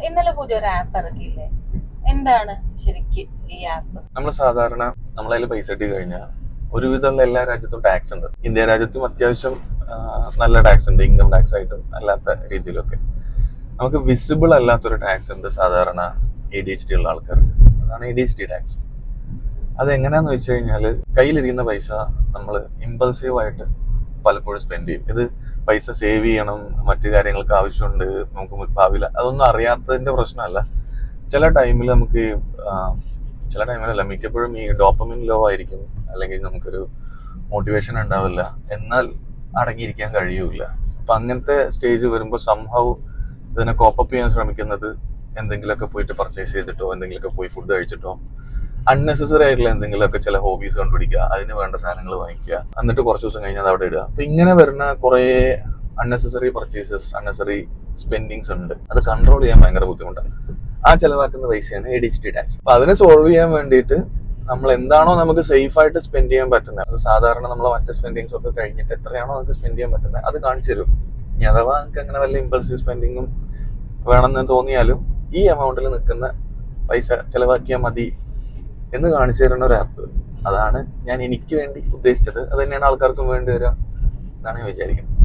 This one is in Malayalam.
ഇന്നലെ പുതിയൊരു ആപ്പ് ഇറക്കിയില്ലേ, എന്താണ് ശരിക്കും ഈ ആപ്പ്? നമ്മൾ സാധാരണ നമ്മളതിൽ പൈസ ഇട്ട് കഴിഞ്ഞാൽ ഒരുവിധമുള്ള എല്ലാ രാജ്യത്തും ടാക്സ് ഉണ്ട്. ഇന്ത്യ രാജ്യത്തും അത്യാവശ്യം നല്ല ടാക്സ് ഉണ്ട്, ഇൻകം ടാക്സ് ആയിട്ടും അല്ലാത്ത രീതിയിലൊക്കെ. നമുക്ക് വിസിബിൾ അല്ലാത്തൊരു ടാക്സ് ഉണ്ട് സാധാരണ ADHD ഉള്ള ആൾക്കാർക്ക്. അതാണ് ADHD ടാക്സ്. അതെങ്ങനെയാന്ന് വെച്ച് കഴിഞ്ഞാൽ കയ്യിലിരിക്കുന്ന പൈസ നമ്മൾ ഇമ്പൾസീവായിട്ട് പലപ്പോഴും സ്പെൻഡ് ചെയ്യും. ഇത് പൈസ സേവ് ചെയ്യണം, മറ്റു കാര്യങ്ങൾക്ക് ആവശ്യമുണ്ട്, നമുക്ക് ഭാവിയില്ല, അതൊന്നും അറിയാത്തതിന്റെ പ്രശ്നമല്ല. ചില ടൈമിൽ നമുക്ക് ചില ടൈമിലല്ല, മിക്കപ്പോഴും ഈ ഡോപ്പമിൻ ലോ ആയിരിക്കും, അല്ലെങ്കിൽ നമുക്കൊരു മോട്ടിവേഷൻ ഉണ്ടാവില്ല, എന്നാൽ അടങ്ങിയിരിക്കാൻ കഴിയൂല. അപ്പൊ അങ്ങനത്തെ സ്റ്റേജ് വരുമ്പോൾ സംഭവം ഇതിനെ കോപ്പപ്പ് ചെയ്യാൻ ശ്രമിക്കുന്നത് എന്തെങ്കിലുമൊക്കെ പോയിട്ട് പർച്ചേസ് ചെയ്തിട്ടോ, എന്തെങ്കിലുമൊക്കെ പോയി ഫുഡ് കഴിച്ചിട്ടോ, അൺനെസസറി ആയിട്ടുള്ള എന്തെങ്കിലുമൊക്കെ ചില ഹോബീസ് കണ്ടുപിടിക്കുക, അതിന് വേണ്ട സാധനങ്ങൾ വാങ്ങിക്കുക, എന്നിട്ട് കുറച്ച് ദിവസം കഴിഞ്ഞാൽ അത് അവിടെ ഇടുക. അപ്പൊ ഇങ്ങനെ വരുന്ന കുറെ അൺനെസസറി പർച്ചേസസ്, അൺനെസസറി സ്പെൻഡിങ്സ് ഉണ്ട്. അത് കൺട്രോൾ ചെയ്യാൻ ഭയങ്കര ബുദ്ധിമുട്ടാണ്. ആ ചെലവാക്കുന്ന പൈസയാണ് ADHD ടാക്സ്. അപ്പൊ അതിനെ സോൾവ് ചെയ്യാൻ വേണ്ടിയിട്ട് നമ്മൾ എന്താണോ നമുക്ക് സേഫ് ആയിട്ട് സ്പെൻഡ് ചെയ്യാൻ പറ്റുന്നത്, അത് സാധാരണ നമ്മൾ മറ്റേ സ്പെൻഡിങ്സ് ഒക്കെ കഴിഞ്ഞിട്ട് എത്രയാണോ നമുക്ക് സ്പെൻഡ് ചെയ്യാൻ പറ്റുന്നത് അത് കാണിച്ചു തരും. ഇനി അഥവാ നമുക്ക് അങ്ങനെ വല്ല ഇമ്പൾസീവ് സ്പെൻഡിങ്ങും വേണമെന്ന് തോന്നിയാലും ഈ എമൗണ്ടിൽ നിൽക്കുന്ന പൈസ ചെലവാക്കിയാൽ മതി എന്ന് കാണിച്ചു തരുന്ന ഒരു ആപ്പ്. അതാണ് ഞാൻ എനിക്ക് വേണ്ടി ഉദ്ദേശിച്ചത്. അത് തന്നെയാണ് ആൾക്കാർക്കും വേണ്ടി വരിക എന്നാണ് ഞാൻ വിചാരിക്കുന്നത്.